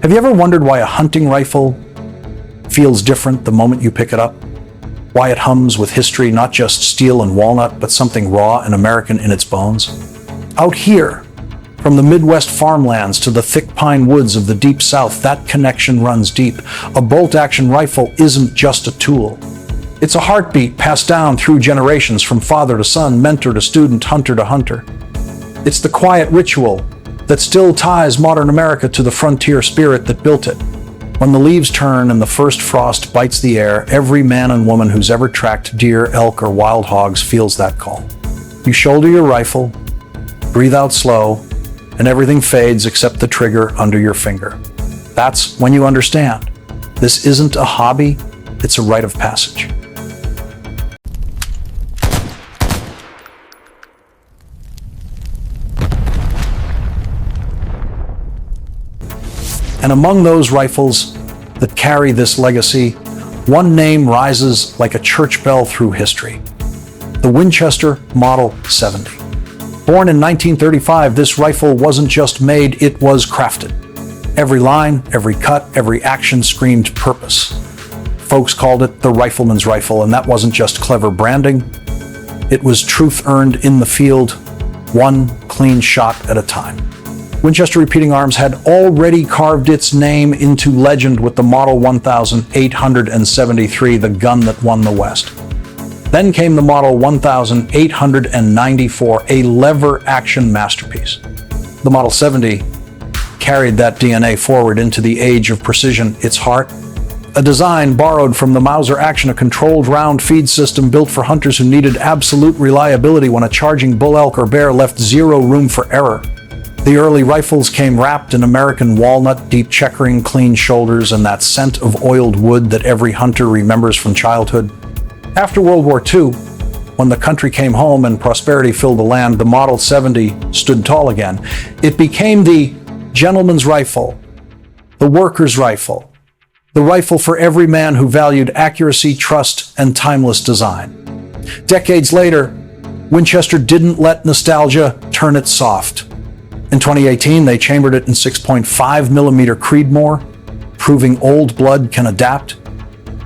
Have you ever wondered why a hunting rifle feels different the moment you pick it up? Why it hums with history, not just steel and walnut, but something raw and American in its bones? Out here, from the Midwest farmlands to the thick pine woods of the deep South, that connection runs deep. A bolt-action rifle isn't just a tool. It's a heartbeat passed down through generations, from father to son, mentor to student, hunter to hunter. It's the quiet ritual that still ties modern America to the frontier spirit that built it. When the leaves turn and the first frost bites the air, every man and woman who's ever tracked deer, elk, or wild hogs feels that call. You shoulder your rifle, breathe out slow, and everything fades except the trigger under your finger. That's when you understand. This isn't a hobby, it's a rite of passage. And among those rifles that carry this legacy, one name rises like a church bell through history: the Winchester Model 70. Born in 1935, this rifle wasn't just made, it was crafted. Every line, every cut, every action screamed purpose. Folks called it the Rifleman's rifle, and that wasn't just clever branding. It was truth earned in the field, one clean shot at a time. Winchester Repeating Arms had already carved its name into legend with the Model 1873, the gun that won the West. Then came the Model 1894, a lever-action masterpiece. The Model 70 carried that DNA forward into the age of precision. Its heart, a design borrowed from the Mauser action, a controlled round feed system built for hunters who needed absolute reliability when a charging bull, elk, or bear left zero room for error. The early rifles came wrapped in American walnut, deep checkering, clean shoulders, and that scent of oiled wood that every hunter remembers from childhood. After World War II, when the country came home and prosperity filled the land, the Model 70 stood tall again. It became the gentleman's rifle, the worker's rifle, the rifle for every man who valued accuracy, trust, and timeless design. Decades later, Winchester didn't let nostalgia turn it soft. In 2018, they chambered it in 6.5mm Creedmoor, proving old blood can adapt.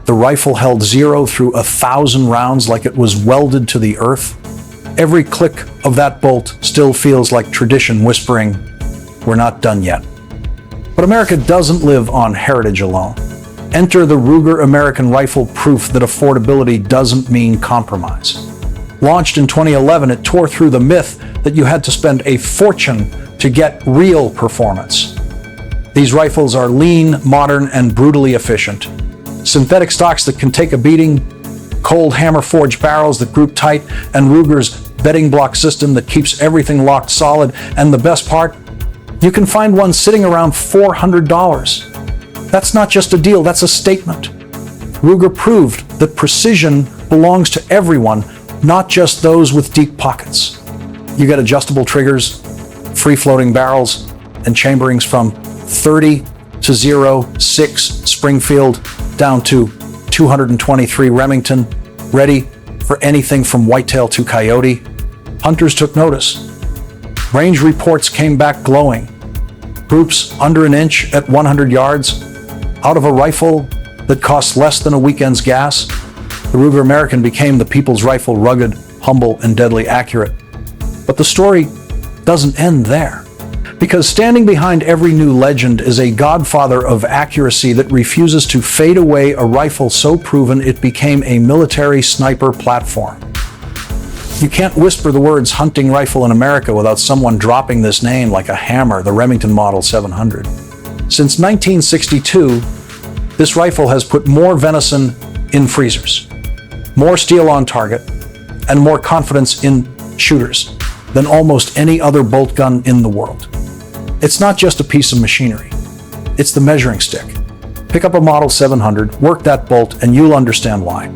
The rifle held zero through 1,000 rounds like it was welded to the earth. Every click of that bolt still feels like tradition whispering, "We're not done yet." But America doesn't live on heritage alone. Enter the Ruger American Rifle, proof that affordability doesn't mean compromise. Launched in 2011, it tore through the myth that you had to spend a fortune to get real performance. These rifles are lean, modern, and brutally efficient. Synthetic stocks that can take a beating, cold hammer-forged barrels that group tight, and Ruger's bedding block system that keeps everything locked solid. And the best part? You can find one sitting around $400. That's not just a deal, that's a statement. Ruger proved that precision belongs to everyone, not just those with deep pockets. You get adjustable triggers, free-floating barrels, and chamberings from 30 to 0.6 Springfield down to 223 Remington, ready for anything from whitetail to coyote. Hunters took notice. Range reports came back glowing. Groups under an inch at 100 yards, out of a rifle that costs less than a weekend's gas. The Ruger American became the people's rifle, rugged, humble, and deadly accurate. But the story doesn't end there. Because standing behind every new legend is a godfather of accuracy that refuses to fade away, a rifle so proven it became a military sniper platform. You can't whisper the words hunting rifle in America without someone dropping this name like a hammer: the Remington Model 700. Since 1962, this rifle has put more venison in freezers, more steel on target, and more confidence in shooters than almost any other bolt gun in the world. It's not just a piece of machinery, it's the measuring stick. Pick up a Model 700, work that bolt, and you'll understand why.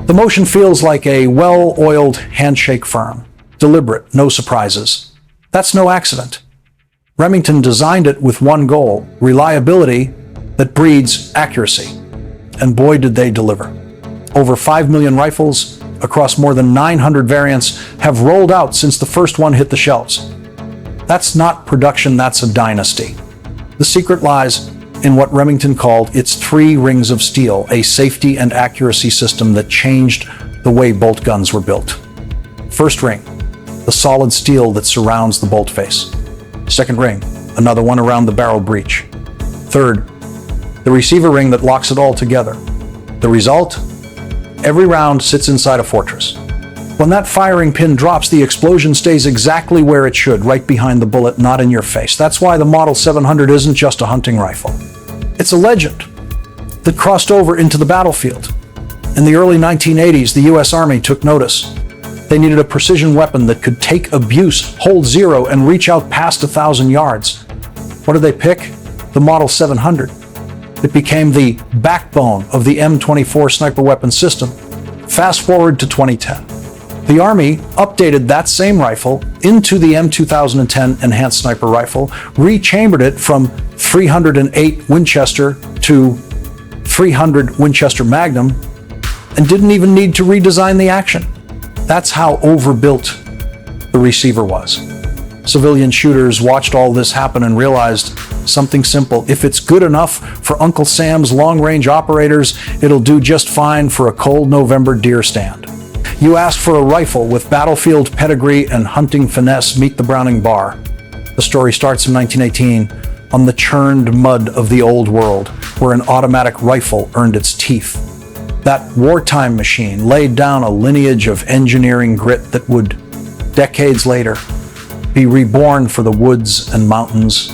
The motion feels like a well-oiled handshake, firm, deliberate, no surprises. That's no accident. Remington designed it with one goal: reliability that breeds accuracy. And boy, did they deliver. Over 5 million rifles across more than 900 variants have rolled out since the first one hit the shelves. That's not production, that's a dynasty. The secret lies in what Remington called its 3 rings of steel, a safety and accuracy system that changed the way bolt guns were built. First ring, the solid steel that surrounds the bolt face. Second ring, another one around the barrel breech. Third, the receiver ring that locks it all together. The result? Every round sits inside a fortress. When that firing pin drops, the explosion stays exactly where it should, right behind the bullet, not in your face. That's why the Model 700 isn't just a hunting rifle. It's a legend that crossed over into the battlefield. In the early 1980s, the US Army took notice. They needed a precision weapon that could take abuse, hold zero, and reach out past 1,000 yards. What did they pick? The Model 700. It became the backbone of the M24 sniper weapon system. Fast forward to 2010. The Army updated that same rifle into the M2010 Enhanced Sniper Rifle, rechambered it from 308 Winchester to 300 Winchester Magnum, and didn't even need to redesign the action. That's how overbuilt the receiver was. Civilian shooters watched all this happen and realized something simple. If it's good enough for Uncle Sam's long-range operators, it'll do just fine for a cold November deer stand. You asked for a rifle with battlefield pedigree and hunting finesse, meet the Browning Bar. The story starts in 1918 on the churned mud of the old world, where an automatic rifle earned its teeth. That wartime machine laid down a lineage of engineering grit that would, decades later, be reborn for the woods and mountains.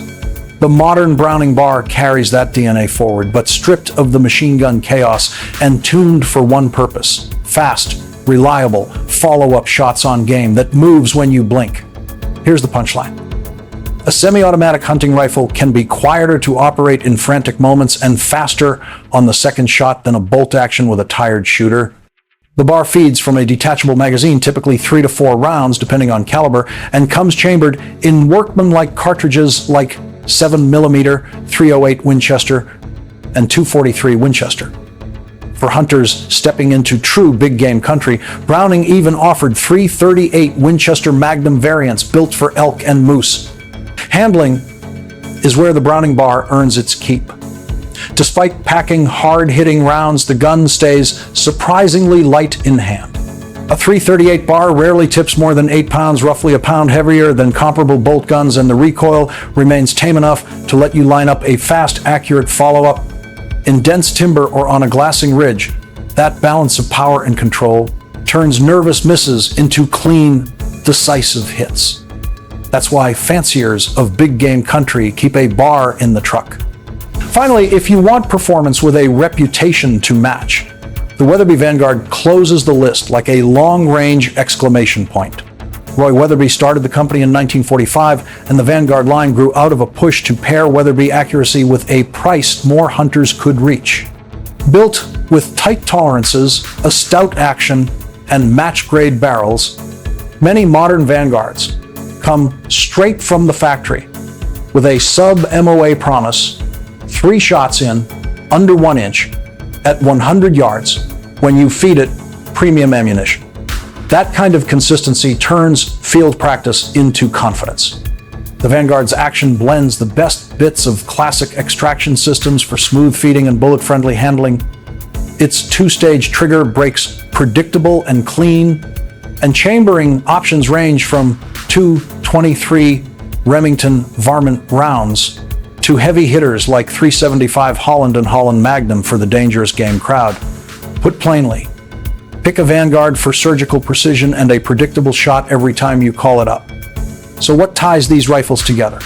The modern Browning Bar carries that DNA forward, but stripped of the machine gun chaos and tuned for one purpose: fast, reliable, follow-up shots on game that moves when you blink. Here's the punchline. A semi-automatic hunting rifle can be quieter to operate in frantic moments and faster on the second shot than a bolt action with a tired shooter. The bar feeds from a detachable magazine, typically 3 to 4 rounds depending on caliber, and comes chambered in workmanlike cartridges like 7mm 308 Winchester and 243 Winchester. For hunters stepping into true big game country, Browning even offered 338 Winchester Magnum variants built for elk and moose. Handling is where the Browning Bar earns its keep. Despite packing hard-hitting rounds, the gun stays surprisingly light in hand. A .338 bar rarely tips more than 8 pounds, roughly a pound heavier than comparable bolt guns, and the recoil remains tame enough to let you line up a fast, accurate follow-up. In dense timber or on a glassing ridge, that balance of power and control turns nervous misses into clean, decisive hits. That's why fanciers of big game country keep a bar in the truck. Finally, if you want performance with a reputation to match, the Weatherby Vanguard closes the list like a long-range exclamation point. Roy Weatherby started the company in 1945, and the Vanguard line grew out of a push to pair Weatherby accuracy with a price more hunters could reach. Built with tight tolerances, a stout action, and match-grade barrels, many modern Vanguards come straight from the factory with a sub-MOA promise, 3 shots in, under 1 inch, at 100 yards, when you feed it premium ammunition. That kind of consistency turns field practice into confidence. The Vanguard's action blends the best bits of classic extraction systems for smooth feeding and bullet-friendly handling. Its 2-stage trigger breaks predictable and clean, and chambering options range from 223 Remington varmint rounds to heavy hitters like 375 Holland and Holland Magnum for the dangerous game crowd. Put plainly, pick a Vanguard for surgical precision and a predictable shot every time you call it up. So what ties these rifles together?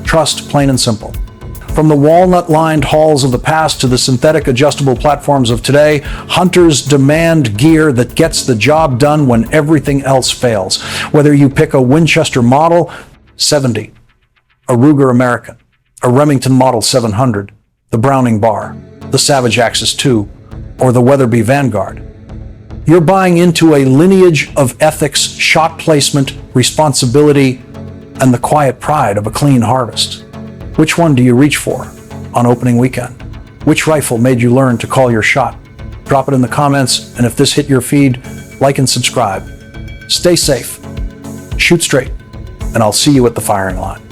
Trust, plain and simple. From the walnut-lined halls of the past to the synthetic adjustable platforms of today, hunters demand gear that gets the job done when everything else fails. Whether you pick a Winchester Model 70, a Ruger American, a Remington Model 700, the Browning Bar, the Savage Axis II, or the Weatherby Vanguard, you're buying into a lineage of ethics, shot placement, responsibility, and the quiet pride of a clean harvest. Which one do you reach for on opening weekend? Which rifle made you learn to call your shot? Drop it in the comments, and if this hit your feed, like and subscribe. Stay safe, shoot straight, and I'll see you at the firing line.